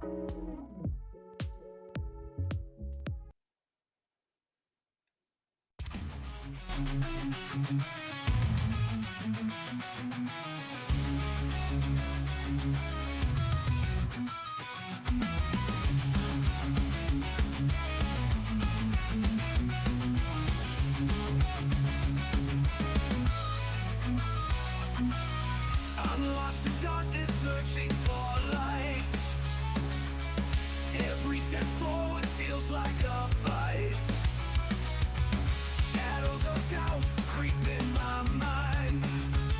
I'm lost in darkness, searching for light. Every step forward feels like a fight. Shadows of doubt creep in my mind,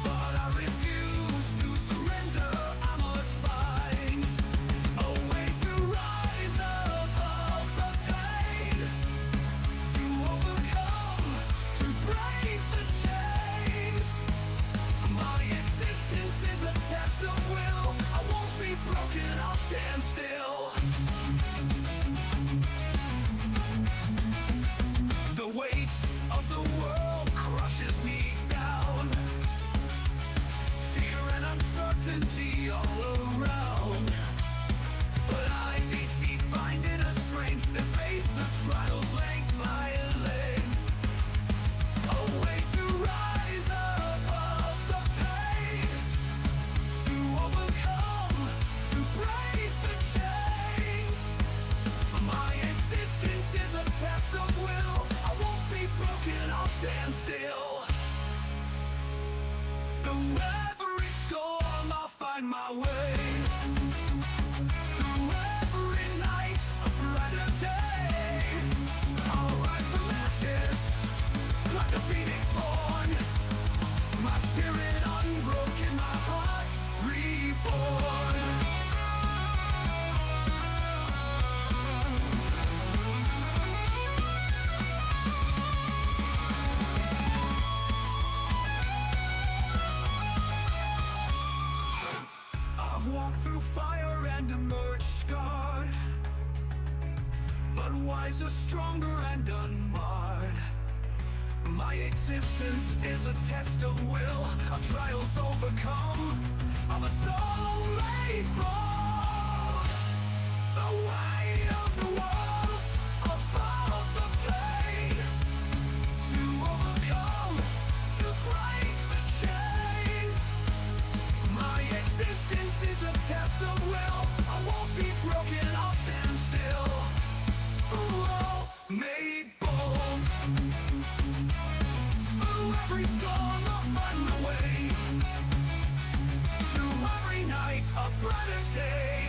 but I refuse to surrender. I must find a way to rise above the pain, to overcome, to break the chains. My existence is a test of will. I won't be broken, I'll stand still. The weight of the world crushes me down. Fear and uncertainty all around. But I deep find inner strength to face the trials length by length. A way to rise above the pain, to overcome, to break the chains. My existence is a test of will. I won't be broken, I'll stand still. Through every storm, I'll find my way. Through every night, a brighter day. I'll rise from ashes, like a phoenix born. My spirit unbroken, my heart reborn. I've walked through fire and emerged scarred, but wiser, stronger, and unmarred. My existence is a test of will, of trials overcome, of a soul made bold. The way of the world, above the pain, to overcome, to break the chains. My existence is a test of will. I won't be broken, I'll stand still. Oh, made bold. Through every storm, I'll find my way. Through every night, a brighter day.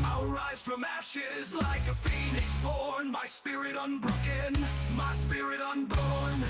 I'll rise from ashes like a phoenix born. My spirit unbroken, my spirit unborn.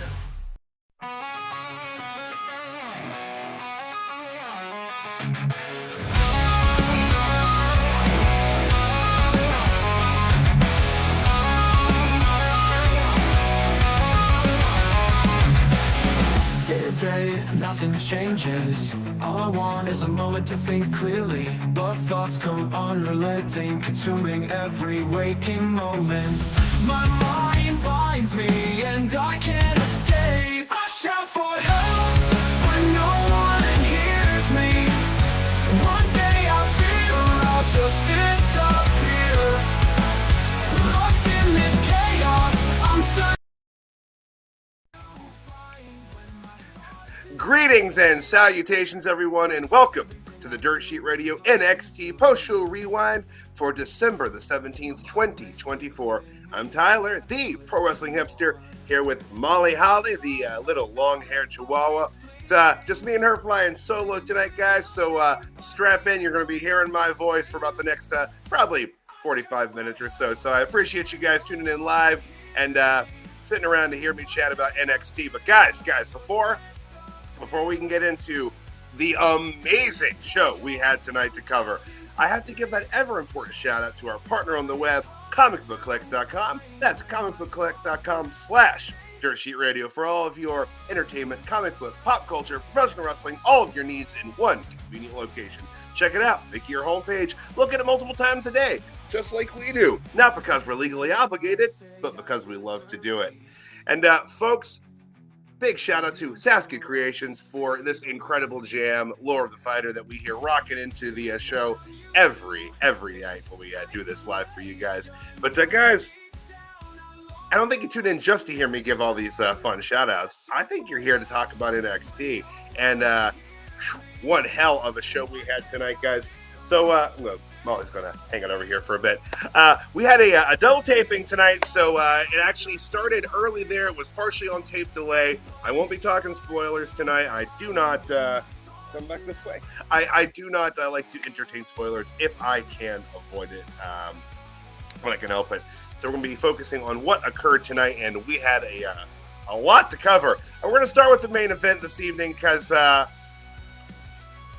Day, nothing changes. All I want is a moment to think clearly, but thoughts come unrelenting, consuming every waking moment. My mind binds me and I can't escape. I shout for help, but no one hears me. One day I feel I'll just disappear. Lost in this chaos, I'm certain. Greetings and salutations, everyone, and welcome to the Dirt Sheet Radio NXT Post-Show Rewind for December the 17th, 2024. I'm Tyler, the Pro Wrestling Hipster, here with Molly Holly, the little long-haired chihuahua. It's just me and her flying solo tonight, guys, so strap in. You're going to be hearing my voice for about the next probably 45 minutes or so. So I appreciate you guys tuning in live and sitting around to hear me chat about NXT. But guys, before we can get into the amazing show we had tonight to cover, I have to give that ever-important shout-out to our partner on the web, comicbookclick.com. That's comicbookclick.com/DirtSheetRadio for all of your entertainment, comic book, pop culture, professional wrestling, all of your needs in one convenient location. Check it out. Make it your homepage. Look at it multiple times a day, just like we do. Not because we're legally obligated, but because we love to do it. And folks, big shout out to Sasuke Creations for this incredible jam, Lore of the Fighter, that we hear rocking into the show every night when we do this live for you guys. But guys, I don't think you tuned in just to hear me give all these fun shout outs. I think you're here to talk about NXT. And one hell of a show we had tonight, guys. So, Molly's going to hang it over here for a bit. We had a double taping tonight, so it actually started early there. It was partially on tape delay. I won't be talking spoilers tonight. I do not... come back this way. I do not like to entertain spoilers if I can avoid it when I can help it. So we're going to be focusing on what occurred tonight, and we had a lot to cover. And we're going to start with the main event this evening because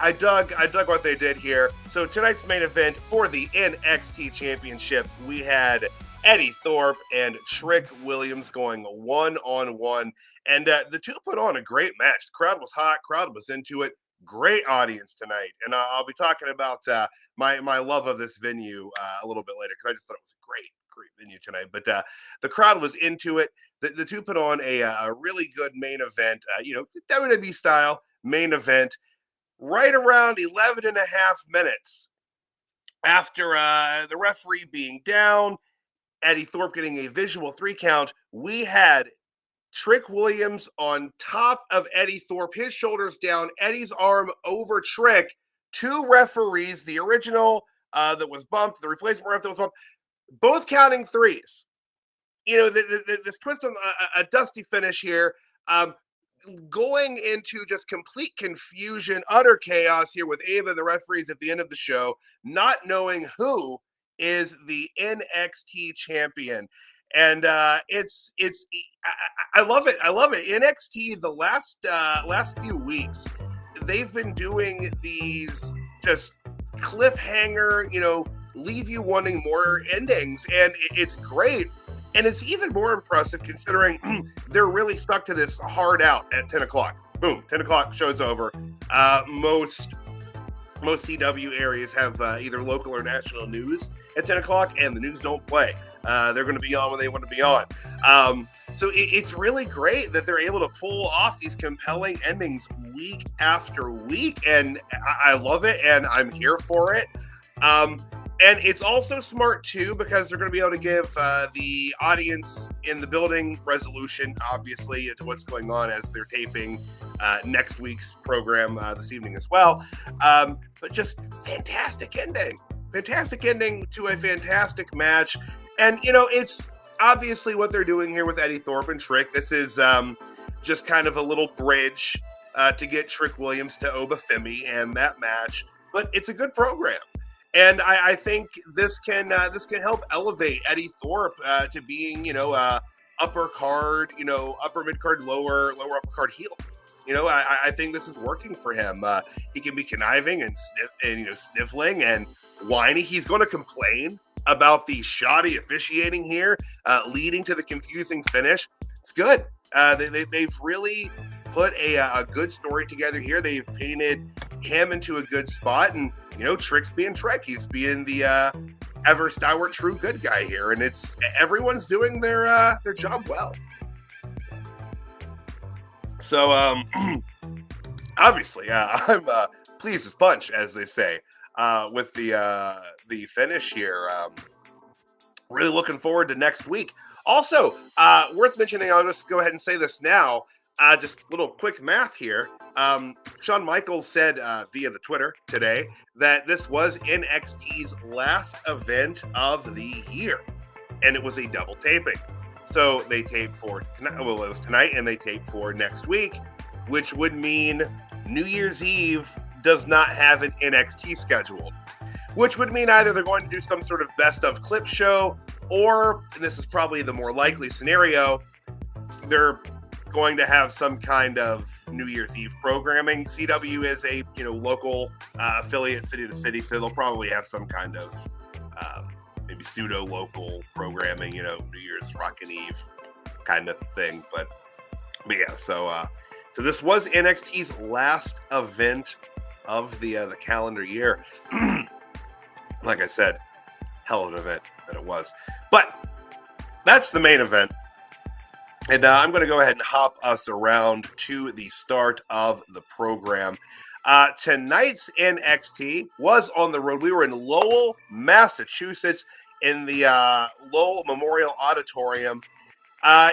I dug what they did here. So tonight's main event for the NXT Championship, we had Eddy Thorpe and Trick Williams going one-on-one, and the two put on a great match. The crowd was hot, crowd was into it. Great audience tonight, and I'll be talking about my love of this venue a little bit later because I just thought it was a great venue tonight. But the crowd was into it. The two put on a really good main event, WWE style main event. Right around 11 and a half minutes after the referee being down, Eddy Thorpe getting a visual 3 count, we had Trick Williams on top of Eddy Thorpe, his shoulders down, Eddie's arm over Trick. 2 referees, the original that was bumped, the replacement ref that was bumped, both counting 3s. This twist on a dusty finish here, going into just complete confusion, utter chaos here with Ava, the referees at the end of the show, not knowing who is the NXT champion. And I love it. I love it. NXT, the last few weeks, they've been doing these just cliffhanger, leave you wanting more endings, and it's great. And it's even more impressive considering they're really stuck to this hard out at 10 o'clock. Boom, 10 o'clock, show's over. Most CW areas have either local or national news at 10 o'clock, and the news don't play. They're going to be on when they want to be on. So it's really great that they're able to pull off these compelling endings week after week, and I love it, and I'm here for it. And it's also smart, too, because they're going to be able to give the audience in the building resolution, obviously, to what's going on as they're taping next week's program this evening as well. But just fantastic ending. Fantastic ending to a fantastic match. And, it's obviously what they're doing here with Eddy Thorpe and Trick. This is just kind of a little bridge to get Trick Williams to Oba Femi and that match. But it's a good program. And I think this can help elevate Eddy Thorpe to being, upper card, upper mid card, lower upper card heel. I think this is working for him. He can be conniving and sniffling and whiny. He's going to complain about the shoddy officiating here, leading to the confusing finish. It's good. They've really put a good story together here. They've painted him into a good spot, and Trick's being Trick. He's being the ever stalwart true good guy here, and it's everyone's doing their job well. So obviously, I'm pleased as punch, as they say, with the finish here. Really looking forward to next week. Also, worth mentioning, I'll just go ahead and say this now. Just a little quick math here. Shawn Michaels said via the Twitter today that this was NXT's last event of the year, and it was a double taping. So they taped for it was tonight, and they taped for next week, which would mean New Year's Eve does not have an NXT scheduled, which would mean either they're going to do some sort of best of clip show, or, and this is probably the more likely scenario, they're going to have some kind of New Year's Eve programming. CW is a local affiliate city to city, so they'll probably have some kind of maybe pseudo local programming, New Year's Rockin' Eve kind of thing. But yeah, so this was NXT's last event of the calendar year. Like I said, hell of an event that it was. But that's the main event. And I'm going to go ahead and hop us around to the start of the program. Tonight's NXT was on the road. We were in Lowell, Massachusetts, in the Lowell Memorial Auditorium.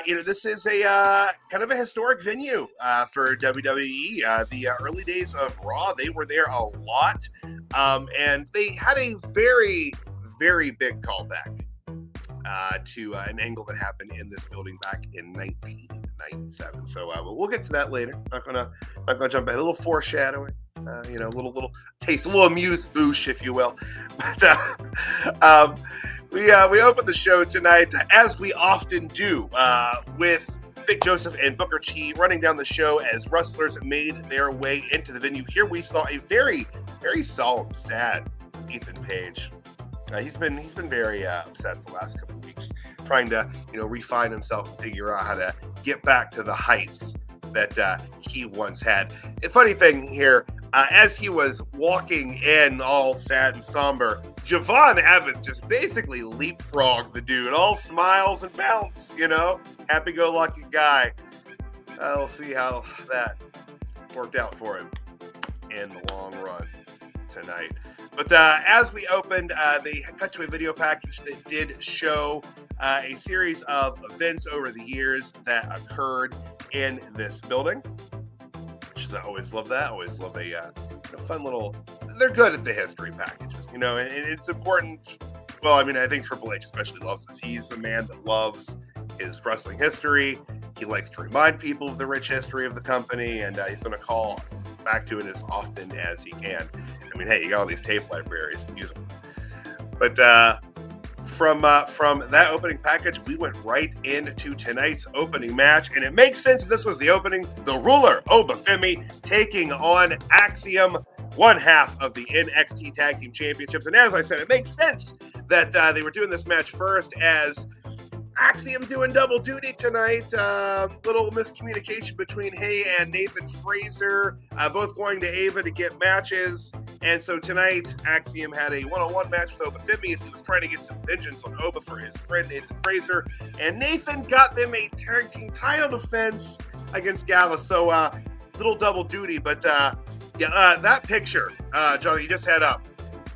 This is a kind of a historic venue for WWE. The early days of Raw, they were there a lot, and they had a very, very big callback to an angle that happened in this building back in 1997. So we'll get to that later. Not gonna jump ahead. A little foreshadowing. Little taste, a little amuse-bouche, if you will. But we opened the show tonight, as we often do, with Big Joseph and Booker T running down the show as wrestlers made their way into the venue. Here we saw a very, very solemn, sad Ethan Page. He's been very upset the last couple of weeks, trying to refine himself and figure out how to get back to the heights that he once had. The funny thing here, as he was walking in all sad and somber, JeVan Evans just basically leapfrogged the dude, all smiles and bounce, happy-go-lucky guy. We'll see how that worked out for him in the long run tonight. But as we opened, they cut to a video package that did show a series of events over the years that occurred in this building. I always love that. I always love a fun little. They're good at the history packages, and it's important. Well, I think Triple H especially loves this. He's a man that loves his wrestling history. He likes to remind people of the rich history of the company, and he's going to call back to it as often as he can. Hey, you got all these tape libraries, use them. But from that opening package, we went right into tonight's opening match, and it makes sense this was the opening. The ruler, Oba Femi, taking on Axiom, one half of the NXT Tag Team Championships. And as I said, it makes sense that they were doing this match first, as Axiom doing double duty tonight. Little miscommunication between Hay and Nathan Fraser, both going to Ava to get matches. And so tonight, Axiom had a one-on-one match with Oba Femi as he was trying to get some vengeance on Oba for his friend Nathan Fraser. And Nathan got them a tag team title defense against Gallus. So little double duty. But that picture, John, you just had up.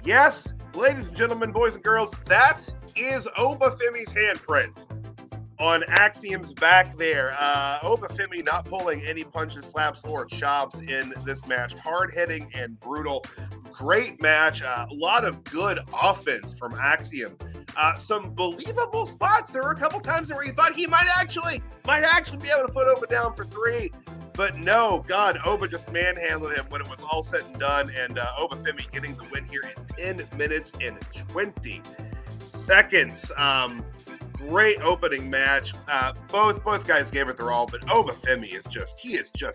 Yes, ladies and gentlemen, boys and girls, that is Oba Femi's handprint on Axiom's back there. Oba Femi not pulling any punches, slaps, or chops in this match. Hard-hitting and brutal. Great match. A lot of good offense from Axiom. Some believable spots. There were a couple times where you thought he might actually be able to put Oba down for 3. But no, God, Oba just manhandled him when it was all said and done. And Oba Femi getting the win here in 10 minutes and 20 seconds. Great opening match. Both guys gave it their all, but Oba Femi is just a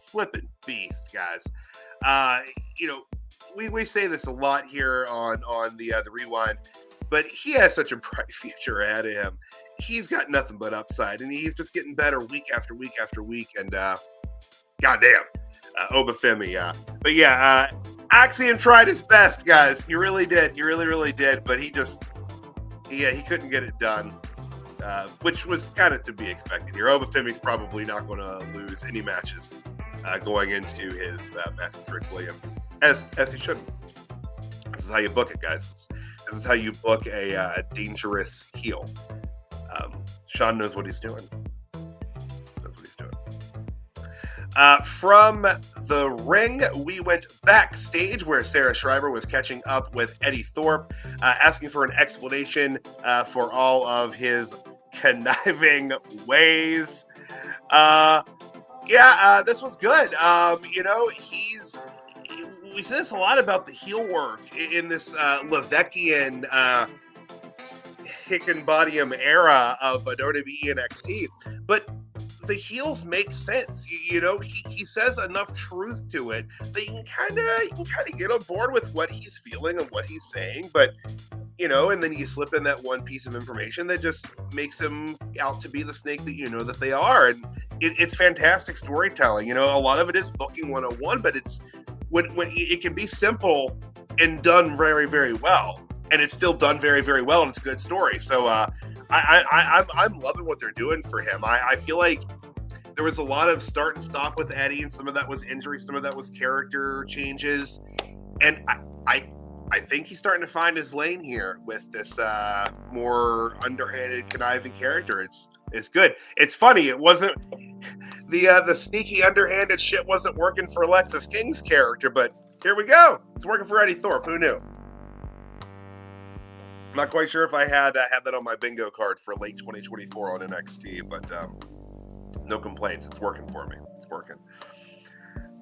flippin' beast, guys. We say this a lot here on the Rewind, but he has such a bright future ahead of him. He's got nothing but upside, and he's just getting better week after week after week. And goddamn, Oba Femi. But yeah, Axiom tried his best, guys. He really did. He really, really did. But he couldn't get it done, which was kind of to be expected here. Oba Femi's probably not going to lose any matches going into his match with Rick Williams, as he shouldn't. This is how you book it, guys. This is how you book a dangerous heel. Sean knows what he's doing. From the ring, we went backstage where Sarah Schreiber was catching up with Eddy Thorpe, asking for an explanation for all of his conniving ways. This was good. We say this a lot about the heel work in this Levekian Hickenbodium era of WWE and NXT, but the heels make sense. He says enough truth to it that you can kind of get on board with what he's feeling and what he's saying, but and then you slip in that one piece of information that just makes him out to be the snake that that they are. And it's fantastic storytelling. A lot of it is booking 101, but it's when it can be simple and done very, very well, and it's still done very, very well, and it's a good story. So I'm loving what they're doing for him. I feel like there was a lot of start and stop with Eddie, and some of that was injury, some of that was character changes, and I think he's starting to find his lane here with this more underhanded, conniving character. It's good. It's funny. It wasn't the sneaky, underhanded shit wasn't working for Alexis King's character, but here we go. It's working for Eddy Thorpe. Who knew? I'm not quite sure if I had that on my bingo card for late 2024 on NXT, but no complaints. It's working for me. It's working.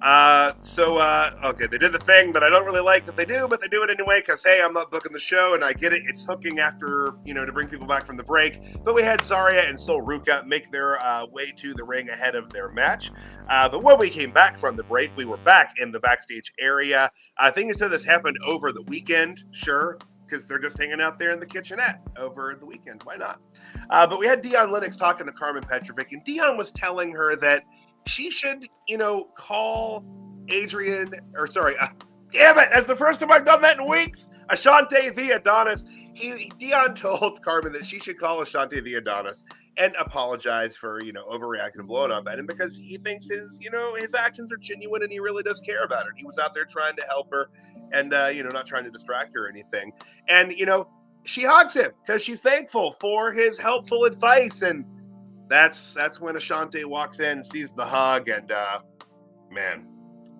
Okay, they did the thing that I don't really like that they do, but they do it anyway because, hey, I'm not booking the show, and I get it. It's hooking after, to bring people back from the break. But we had Zaria and Ruca make their way to the ring ahead of their match. But when we came back from the break, we were back in the backstage area. I think it said this happened over the weekend, sure, because they're just hanging out there in the kitchenette over the weekend. Why not? But we had Dion Lennox talking to Karmen Petrovic, and Dion was telling her that she should, call damn it, that's the first time I've done that in weeks. Ashante the Adonis. Dion told Karmen that she should call Ashante the Adonis and apologize for, overreacting and blowing up at him because he thinks his actions are genuine and he really does care about her. He was out there trying to help her and, not trying to distract her or anything. And, she hugs him because she's thankful for his helpful advice. And that's when Ashante walks in, sees the hug, and man,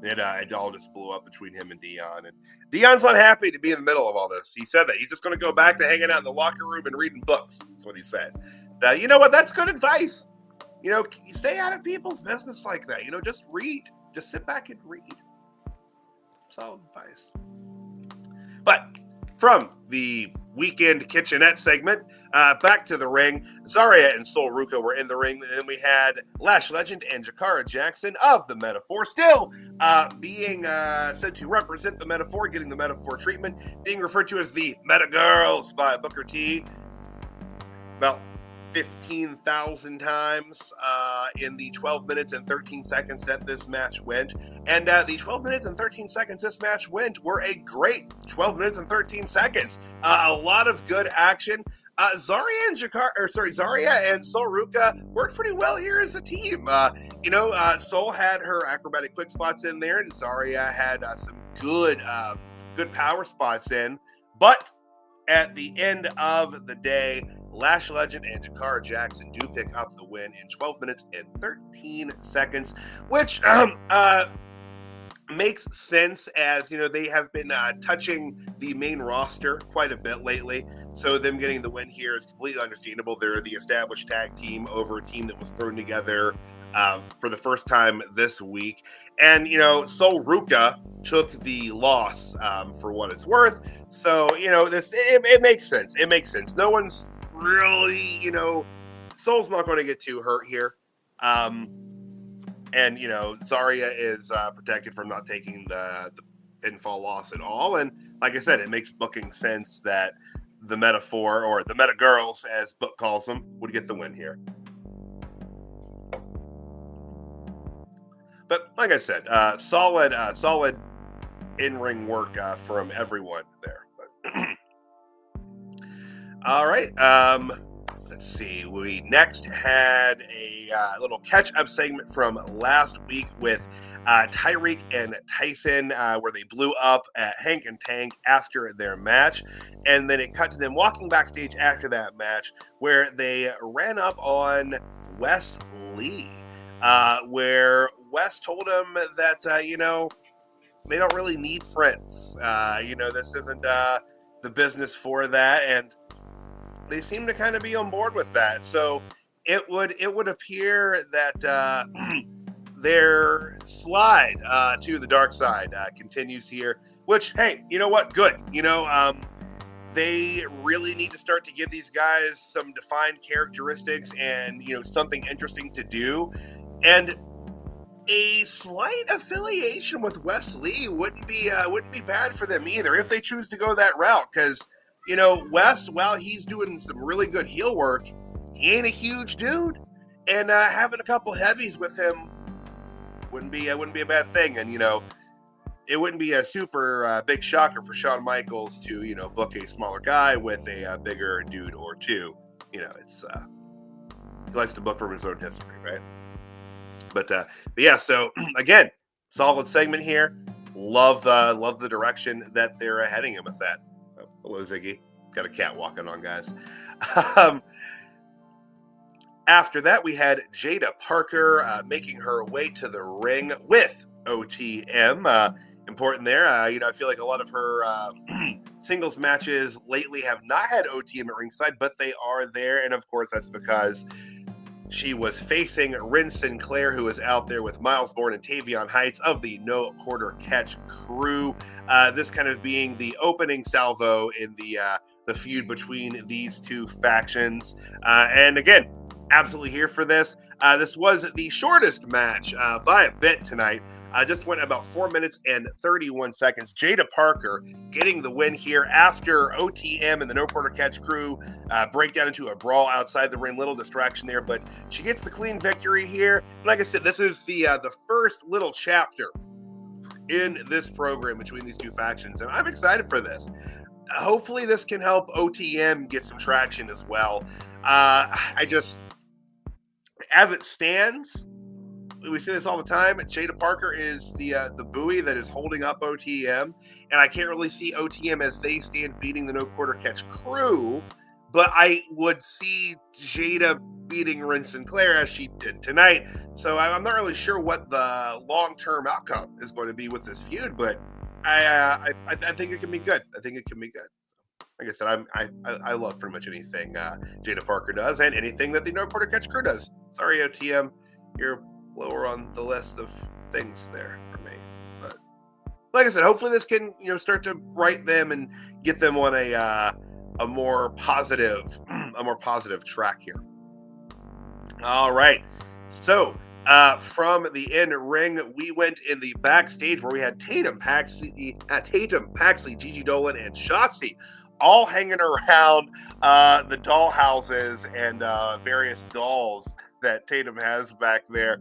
it all just blew up between him and Dion. And Dion's not happy to be in the middle of all this. He said that he's just going to go back to hanging out in the locker room and reading books. That's what he said. You know what? That's good advice. You stay out of people's business like that. Just read. Just sit back and read. Solid advice. But from the weekend kitchenette segment, back to the ring. Zaria and Ruca were in the ring, and then we had Lash Legend and Jakara Jackson of the Metaphor, still being said to represent the Metaphor, getting the Metaphor treatment, being referred to as the Meta Girls by Booker T about 15,000 times in the 12 minutes and 13 seconds that this match went. And the 12 minutes and 13 seconds this match went were a great 12 minutes and 13 seconds. A lot of good action. Zaria and Ruca worked pretty well here as a team. Sol had her acrobatic quick spots in there, and Zaria had some good power spots in. But at the end of the day, Lash Legend and Jakara Jackson do pick up the win in 12 minutes and 13 seconds, which makes sense as, they have been touching the main roster quite a bit lately. So them getting the win here is completely understandable. They're the established tag team over a team that was thrown together for the first time this week. And, Ruca took the loss for what it's worth. So, it makes sense. It makes sense. No one's really, Sol's not going to get too hurt here. And, Zaria is protected from not taking the pinfall loss at all. And like I said, it makes booking sense that the Metaphor, or the Meta Girls, as Book calls them, would get the win here. But like I said, solid in-ring work from everyone there. But all right. Let's see. We next had a little catch-up segment from last week with Tyreek and Tyson, where they blew up at Hank and Tank after their match. And then it cut to them walking backstage after that match, where they ran up on Wes Lee, where Wes told him that, they don't really need friends. This isn't the business for that. And they seem to kind of be on board with that. So it would appear that their slide to the dark side continues here, which, hey, you know what? Good. They really need to start to give these guys some defined characteristics and, something interesting to do. And a slight affiliation with Wes Lee wouldn't be bad for them either if they choose to go that route. Because, Wes, while he's doing some really good heel work, he ain't a huge dude, and having a couple heavies with him wouldn't be a bad thing. And it wouldn't be a super big shocker for Shawn Michaels to book a smaller guy with a bigger dude or two. it's he likes to book from his own history, right? But yeah, so again, solid segment here. Love the direction that they're heading in with that. Oh, hello, Ziggy. Got a cat walking on, guys. After that, we had Jaida Parker making her way to the ring with OTM. Important there. I feel like a lot of her singles matches lately have not had OTM at ringside, but they are there. And of course, that's because she was facing Wren Sinclair, who is out there with Miles Bourne and Tavion Heights of the No Quarter Catch crew. This kind of being the opening salvo in the feud between these two factions. And again, absolutely here for this. This was the shortest match by a bit tonight. Just went about 4 minutes and 31 seconds. Jaida Parker getting the win here after OTM and the No Quarter Catch crew break down into a brawl outside the ring. Little distraction there, but she gets the clean victory here. Like I said, this is the first little chapter in this program between these two factions, and I'm excited for this. Hopefully this can help OTM get some traction as well. As it stands, we say this all the time, Jaida Parker is the buoy that is holding up OTM, and I can't really see OTM as they stand beating the No Quarter Catch crew, but I would see Jaida beating Wren Sinclair as she did tonight. So I'm not really sure what the long-term outcome is going to be with this feud, but I think it can be good. I think it can be good. Like I said, I love pretty much anything Jaida Parker does and anything that the No Quarter Catch crew does. Sorry, OTM, you're lower on the list of things there for me. But like I said, hopefully this can start to right them and get them on a more positive track here. All right, so from the in-ring, we went in the backstage where we had Tatum, Paxley, Gigi Dolan, and Shotzi all hanging around the doll houses and various dolls that Tatum has back there.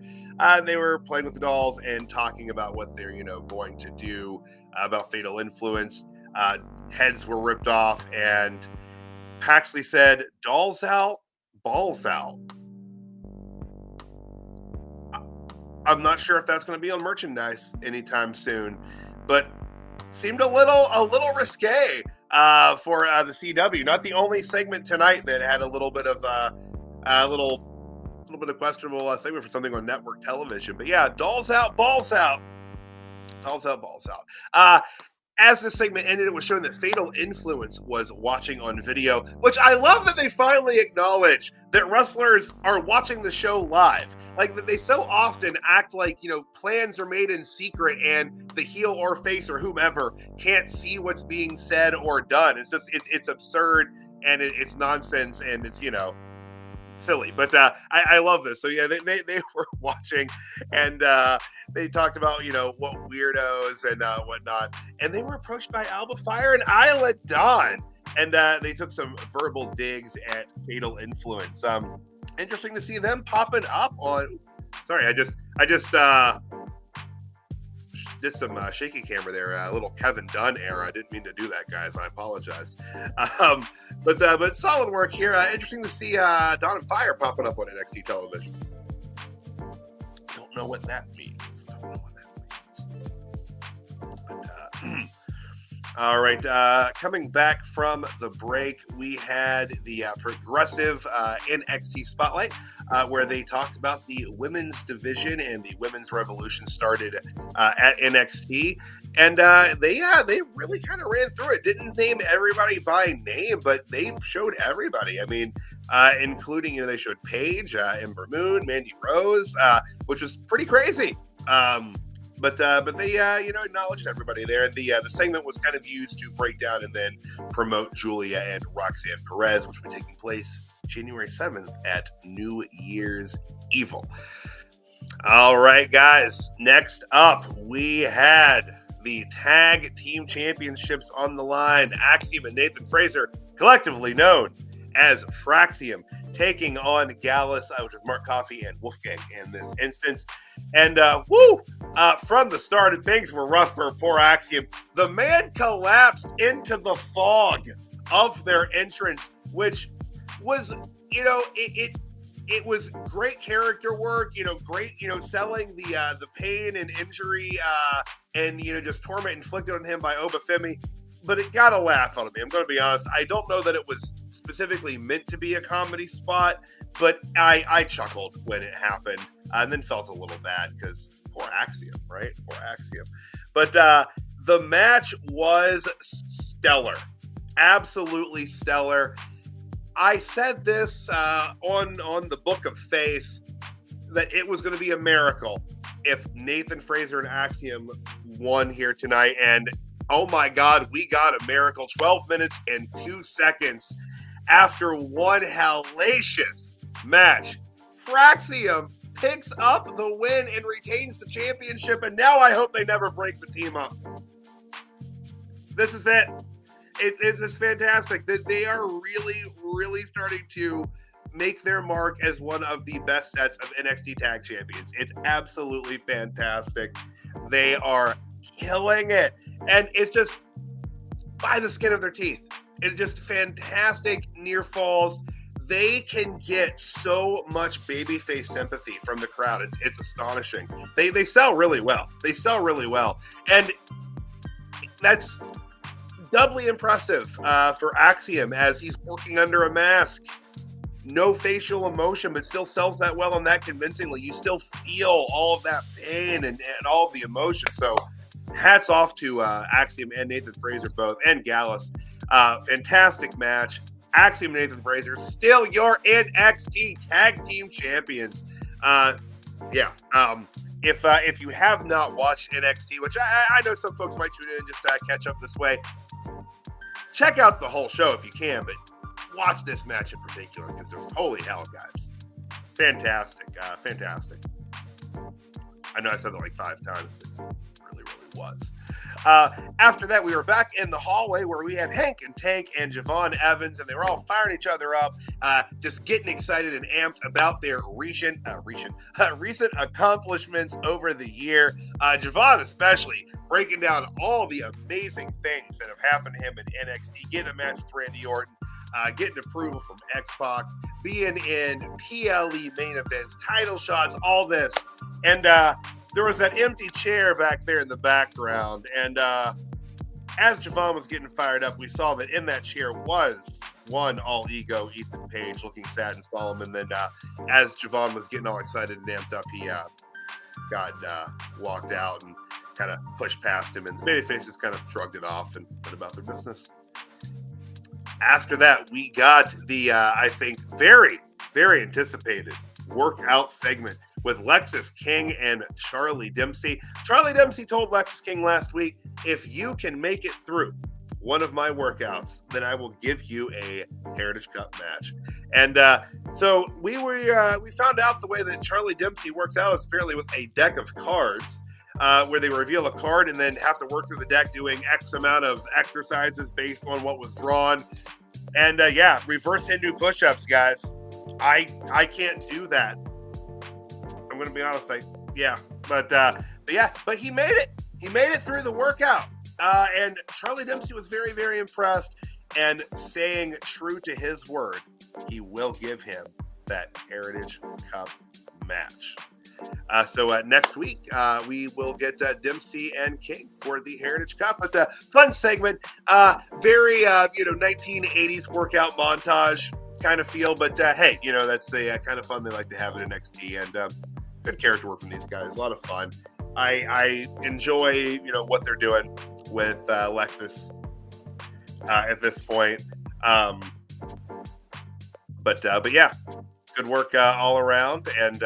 They were playing with the dolls and talking about what they're going to do about Fatal Influence. Heads were ripped off, and Paxley said, "Dolls out, balls out." I'm not sure if that's going to be on merchandise anytime soon, but seemed a little risque for the CW. Not the only segment tonight that had a little bit of a little bit of questionable segment for something on network television. But yeah, dolls out, balls out. Dolls out, balls out. As this segment ended, it was shown that Fatal Influence was watching on video, which I love that they finally acknowledge that wrestlers are watching the show live. Like, that they so often act like, plans are made in secret and the heel or face or whomever can't see what's being said or done. It's just, it's absurd, and it's nonsense, and it's, silly. But I love this. So yeah, they were watching, and they talked about what weirdos and whatnot, and they were approached by Alba Fire and Isla Dawn, and they took some verbal digs at Fatal Influence. Interesting to see them popping up on. Sorry, I just did some shaky camera there, a little Kevin Dunn era. I didn't mean to do that, guys. I apologize. But solid work here. Interesting to see Dawn and Fire popping up on NXT television. Don't know what that means. But, all right. Coming back from the break, we had the progressive NXT Spotlight, where they talked about the women's division and the women's revolution started at NXT. And they really kind of ran through it. Didn't name everybody by name, but they showed everybody. I mean, including, they showed Paige, Ember Moon, Mandy Rose, which was pretty crazy. But they acknowledged everybody there. The segment was kind of used to break down and then promote Julia and Roxanne Perez, which will be taking place January 7th at New Year's Evil. All right, guys. Next up, we had the Tag Team Championships on the line. Axiom and Nathan Fraser, collectively known as Fraxiom, taking on Gallus, which is Mark Coffey and Wolfgang in this instance. And from the start, and things were rough for poor Axiom. The man collapsed into the fog of their entrance, which was, it was great character work, great, selling the pain and injury and, just torment inflicted on him by Oba Femi. But it got a laugh out of me. I'm going to be honest. I don't know that it was specifically meant to be a comedy spot, but I chuckled when it happened and then felt a little bad because poor Axiom, right? Poor Axiom. But the match was stellar. Absolutely stellar. I said this on the Book of Face that it was going to be a miracle if Nathan Frazer and Axiom won here tonight. And oh my God, we got a miracle. 12 minutes and 2 seconds after one hellacious match. Fraxiom picks up the win and retains the championship. And now I hope they never break the team up. This is it. It's fantastic that they are really, really starting to make their mark as one of the best sets of NXT Tag Champions. It's absolutely fantastic. They are killing it. And it's just by the skin of their teeth. It's just fantastic near falls. They can get so much babyface sympathy from the crowd. It's astonishing. They sell really well. They sell really well. And that's doubly impressive for Axiom as he's working under a mask. No facial emotion, but still sells that well and that convincingly. You still feel all of that pain and all of the emotion. So hats off to Axiom and Nathan Frazer both, and Gallus. Fantastic match. Axiom and Nathan Frazer, still your NXT Tag Team Champions. If you have not watched NXT, which I know some folks might tune in just to catch up this way, check out the whole show if you can, but watch this match in particular because there's holy hell, guys. Fantastic. Fantastic. I know I said that like 5 times, but it really, really was. After that, we were back in the hallway where we had Hank and Tank and JeVan Evans, and they were all firing each other up, just getting excited and amped about their recent accomplishments over the year. JeVan especially breaking down all the amazing things that have happened to him in NXT, getting a match with Randy Orton, getting approval from X-Pac, being in PLE main events, title shots, all this. And there was that empty chair back there in the background. And as JeVan was getting fired up, we saw that in that chair was one all-ego Ethan Page looking sad and solemn. And then as JeVan was getting all excited and amped up, he got walked out and kind of pushed past him. And the babyface just kind of shrugged it off and went about their business. After that, we got the, I think, very, very anticipated workout segment with Lexis King and Charlie Dempsey. Charlie Dempsey told Lexis King last week, if you can make it through one of my workouts, then I will give you a Heritage Cup match. And so we found out the way that Charlie Dempsey works out is apparently with a deck of cards. Where they reveal a card and then have to work through the deck doing X amount of exercises based on what was drawn. And reverse Hindu push-ups, guys. I can't do that. I'm going to be honest. But he made it. He made it through the workout. And Charlie Dempsey was very, very impressed and staying true to his word. He will give him that Heritage Cup match. So next week, we will get Dempsey and King for the Heritage Cup. But the fun segment, very 1980s workout montage kind of feel. But hey, that's the kind of fun they like to have in NXT, and good character work from these guys. A lot of fun. I enjoy what they're doing with Lexis at this point. But yeah, good work all around, and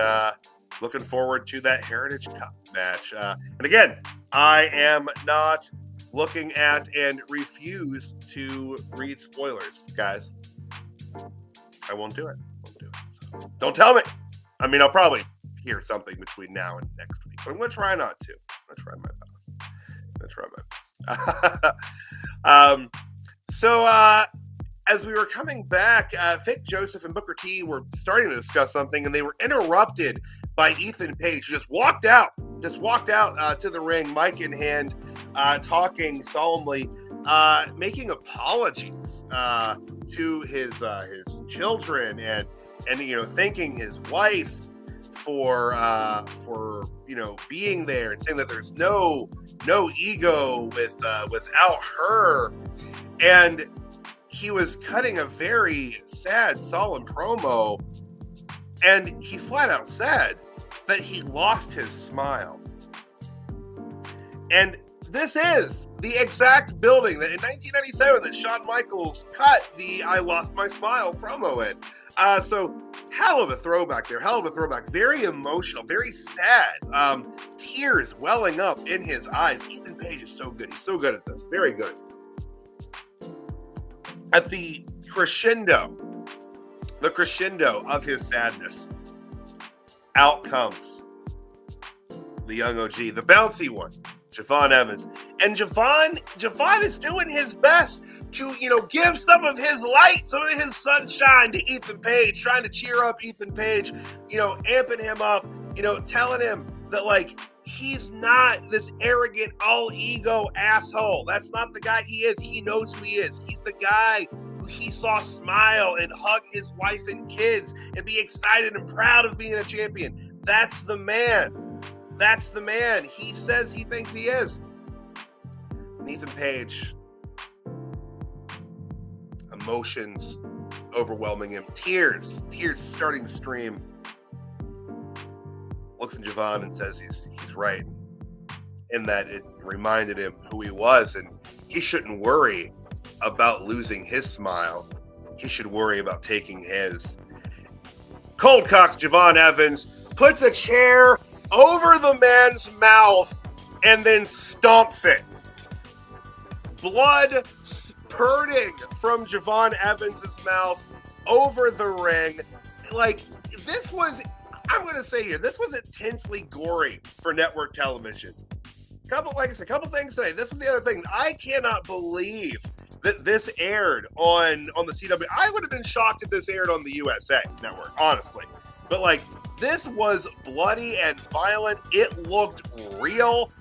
looking forward to that Heritage Cup match. And again, I am not looking at and refuse to read spoilers, guys. I won't do it. So don't tell me. I mean, I'll probably hear something between now and next week, but I'm going to try not to. I'm going to try my best. So as we were coming back, Vic Joseph and Booker T were starting to discuss something, and they were interrupted by Ethan Page, who just walked out to the ring, mic in hand, talking solemnly, making apologies to his children and thanking his wife for being there and saying that there's no ego without her. And he was cutting a very sad, solemn promo, and he flat out said that he lost his smile. And this is the exact building that in 1997 that Shawn Michaels cut the "I Lost My Smile" promo in. So hell of a throwback there. Hell of a throwback. Very emotional, very sad. Tears welling up in his eyes. Ethan Page is so good. He's so good at this. Very good. At the crescendo of his sadness, out comes the young OG, the bouncy one, JeVan Evans. And JeVan is doing his best to, give some of his light, some of his sunshine to Ethan Page, trying to cheer up Ethan Page, amping him up, telling him that, like, he's not this arrogant, all-ego asshole. That's not the guy he is. He knows who he is. He's the guy who he saw smile and hug his wife and kids and be excited and proud of being a champion. That's the man. That's the man he says he thinks he is. And Ethan Page, emotions overwhelming him, tears starting to stream, looks at JeVan and says he's right, in that it reminded him who he was, and he shouldn't worry about losing his smile. He should worry about taking his. Cold cocks JeVan Evans, puts a chair over the man's mouth, and then stomps it. Blood spurting from JeVan Evans' mouth over the ring. Like, this was, I'm going to say here, this was intensely gory for network television. Couple things today. This was the other thing. I cannot believe that this aired on the CW. I would have been shocked if this aired on the USA network, honestly. But, like, this was bloody and violent. It looked real.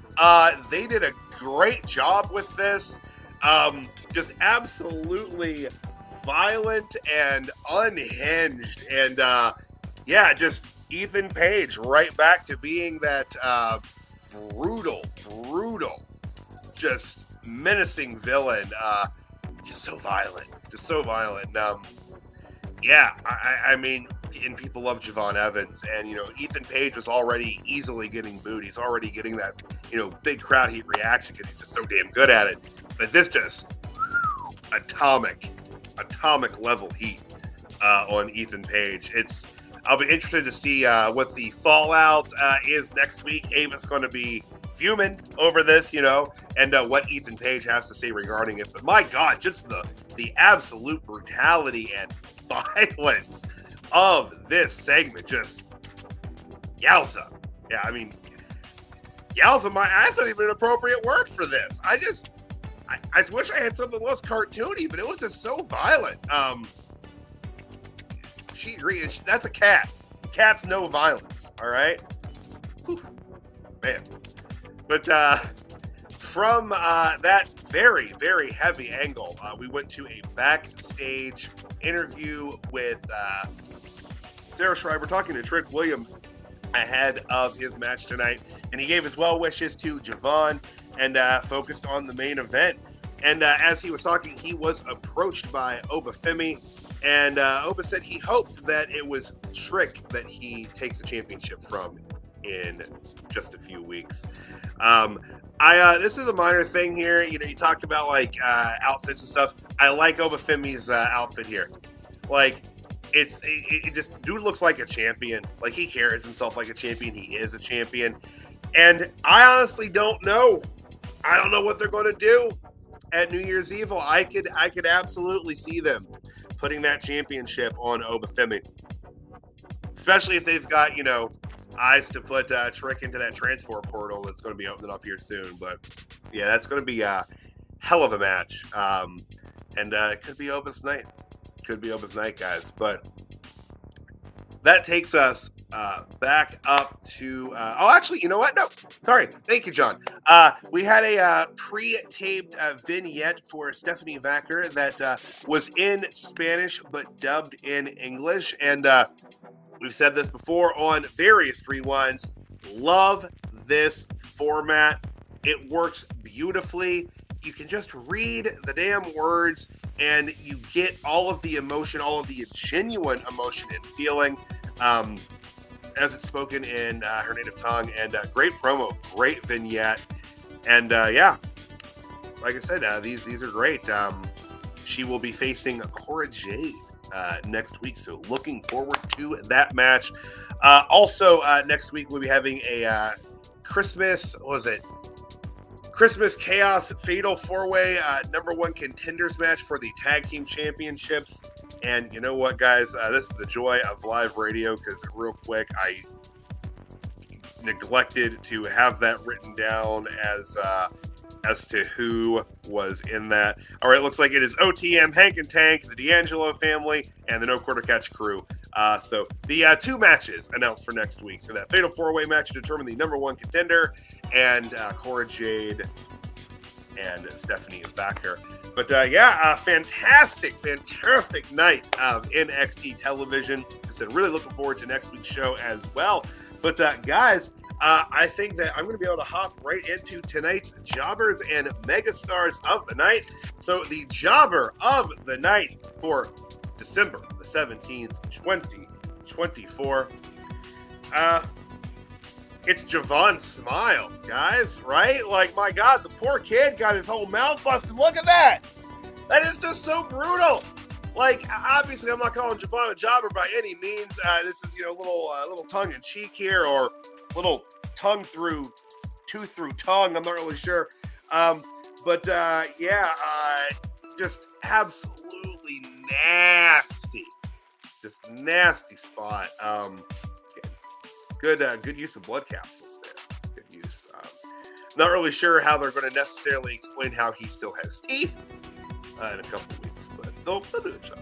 They did a great job with this. Just absolutely violent and unhinged. And, just Ethan Page right back to being that brutal, just menacing villain. Just so violent. I mean, and people love JeVan Evans, and Ethan Page was already easily getting booed. He's already getting that big crowd heat reaction because he's just so damn good at it. But this just atomic level heat on Ethan Page. I'll be interested to see what the fallout is next week. Ava's going to be fuming over this, and what Ethan Page has to say regarding it. But my God, just the absolute brutality and violence of this segment, just yowza. Yeah, I mean, yowza, that's not even an appropriate word for this. I wish I had something less cartoony, but it was just so violent. That's a cat. Cats know violence, all right? Whew, man. But from that very, very heavy angle, we went to a backstage interview with Sarah Schreiber talking to Trick Williams ahead of his match tonight. And he gave his well wishes to JeVan and focused on the main event. And as he was talking, he was approached by Oba Femi. And Oba said he hoped that it was Trick that he takes the championship from in just a few weeks. This is a minor thing here. You talked about like outfits and stuff. I like Oba Femi's outfit here. Like, it just, dude looks like a champion. Like, he carries himself like a champion. He is a champion. And I honestly don't know. I don't know what they're going to do at New Year's Evil. I could absolutely see them putting that championship on Oba Femi, especially if they've got eyes to put Trick into that transfer portal that's going to be opening up here soon. But yeah, that's going to be a hell of a match, and it could be Oba's night. Could be Oba's night, guys. But that takes us back up to actually, you know what? No, sorry. Thank you, John. We had a pre-taped vignette for Stephanie Vacker that was in Spanish but dubbed in English, and we've said this before on various rewinds. Love this format. It works beautifully. You can just read the damn words and you get all of the emotion, all of the genuine emotion and feeling as it's spoken in her native tongue. And great promo, great vignette. And yeah, like I said, these are great. She will be facing Cora Jade next week, so looking forward to that match. Also, next week we'll be having a Christmas Chaos Fatal 4-Way number one contenders match for the Tag Team Championships. And you know what, guys? This is the joy of live radio, because real quick, I neglected to have that written down as to who was in that. All right, looks like it is OTM, Hank and Tank, the D'Angelo family, and the No Quarter Catch crew. So the two matches announced for next week. So that Fatal 4-Way match to determine the number one contender, and Cora Jade and Stephanie Vacker. But yeah, fantastic night of NXT television. I said, really looking forward to next week's show as well. But guys, I think that I'm going to be able to hop right into tonight's jobbers and megastars of the night. So the jobber of the night for December the 17th, 2024. It's JeVan Smile, guys, right? Like, my God, the poor kid got his whole mouth busted. Look at that. That is just so brutal. Like, obviously, I'm not calling JeVan a jobber by any means. This is, a little tongue-in-cheek here, or little tooth through tongue. I'm not really sure. But yeah, just absolutely nasty. Just nasty spot. Good use of blood capsules there. Good use. Not really sure how they're going to necessarily explain how he still has teeth in a couple of weeks, but they'll do the job.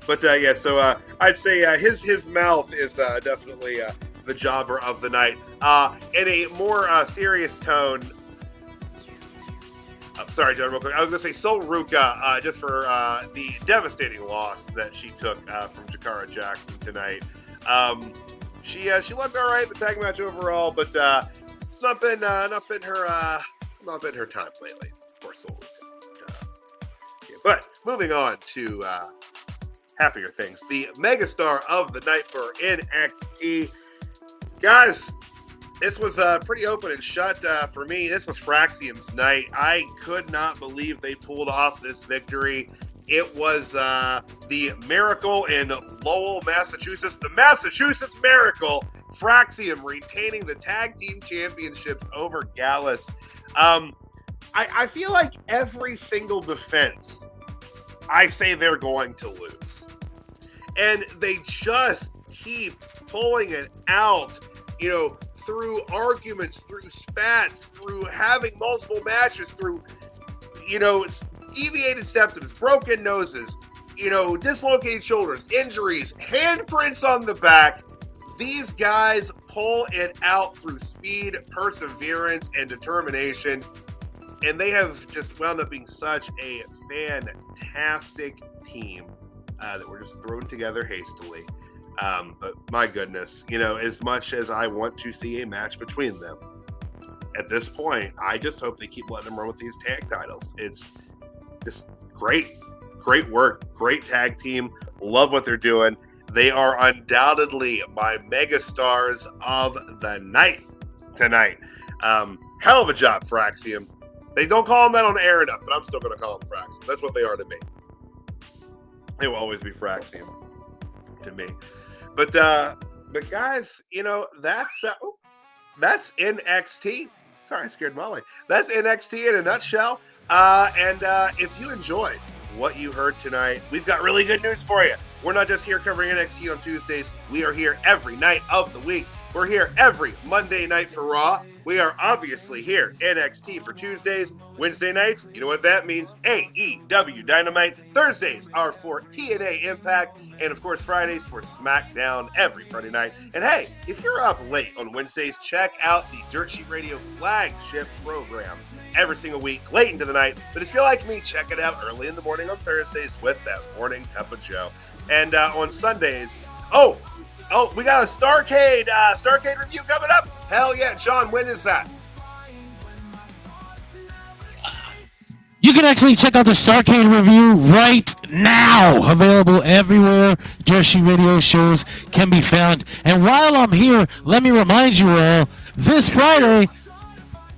But yeah, so I'd say his mouth is definitely the jobber of the night. In a more serious tone, sorry, John, real quick. I was going to say Sol Ruca, just for the devastating loss that she took from Jakara Jackson tonight. She looked all right in the tag match overall, but it's not been her time lately for Sol Ruca. Yeah, but moving on to happier things, the megastar of the night for NXT, guys. This was pretty open and shut for me. This was Fraxiom's night. I could not believe they pulled off this victory. It was the Miracle in Lowell, Massachusetts. The Massachusetts Miracle. Fraxiom retaining the Tag Team Championships over Gallus. I feel like every single defense, I say they're going to lose. And they just keep pulling it out, through arguments, through spats, through having multiple matches, through, deviated septums, broken noses, dislocated shoulders, injuries, handprints on the back. These guys pull it out through speed, perseverance, and determination. And they have just wound up being such a fantastic team that were just thrown together hastily. But my goodness, as much as I want to see a match between them, at this point, I just hope they keep letting them run with these tag titles. It's just great work, great tag team. Love what they're doing. They are undoubtedly my megastars of the night tonight. Hell of a job, Fraxiom. They don't call them that on air enough, but I'm still going to call them Fraxiom. That's what they are to me. They will always be Fraxiom to me. But guys, that's NXT. Sorry, I scared Molly. That's NXT in a nutshell. And if you enjoyed what you heard tonight, we've got really good news for you. We're not just here covering NXT on Tuesdays. We are here every night of the week. We're here every Monday night for Raw, we are obviously here, NXT for Tuesdays. Wednesday nights, you know what that means, AEW Dynamite. Thursdays are for TNA Impact, and of course Fridays for SmackDown every Friday night. And hey, if you're up late on Wednesdays, check out the Dirt Sheet Radio flagship program every single week, late into the night. But if you're like me, check it out early in the morning on Thursdays with that morning cup of joe. And on Sundays, we got a Starcade review coming up. Hell yeah, John, when is that? You can actually check out the Starcade review right now. Available everywhere Dirt Sheet Radio shows can be found. And while I'm here, let me remind you all, this Friday,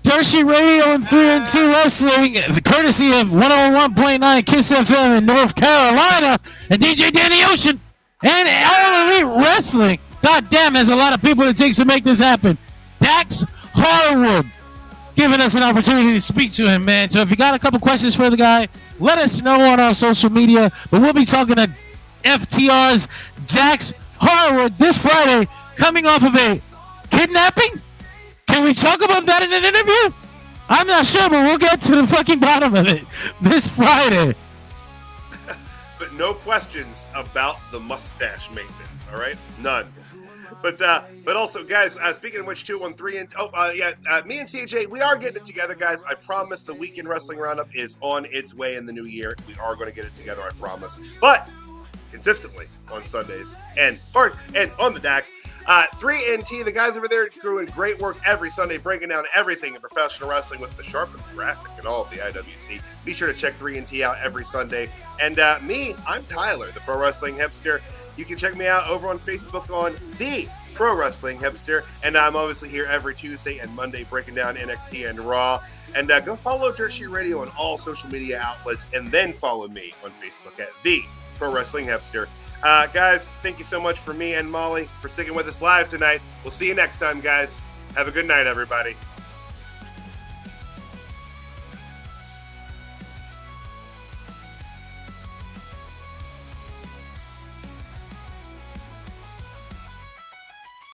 Dirt Sheet Radio and 3-2 Wrestling, courtesy of 101.9 Kiss FM in North Carolina, and DJ Danny Ocean, and All Elite Wrestling. God damn, there's a lot of people it takes to make this happen. Dax Harwood giving us an opportunity to speak to him, man. So if you got a couple questions for the guy, let us know on our social media. But we'll be talking to FTR's Dax Harwood this Friday, coming off of a kidnapping. Can we talk about that in an interview? I'm not sure, but we'll get to the fucking bottom of it this Friday. But no questions about the mustache maintenance, all right? None. But also, guys, speaking of which, 213 and me and CJ, we are getting it together, guys. I promise the Weekend Wrestling Roundup is on its way in the new year. We are going to get it together, I promise. But consistently on Sundays and on the DAX. 3NT, the guys over there doing great work every Sunday, breaking down everything in professional wrestling with the sharpest graphic in all of the IWC. Be sure to check 3NT out every Sunday. And I'm Tyler, the Pro Wrestling Hipster. You can check me out over on Facebook on The Pro Wrestling Hipster. And I'm obviously here every Tuesday and Monday breaking down NXT and Raw. And go follow Dirt Sheet Radio on all social media outlets. And then follow me on Facebook at The Pro Wrestling Hipster. Guys, thank you so much for me and Molly for sticking with us live tonight. We'll see you next time, guys. Have a good night, everybody.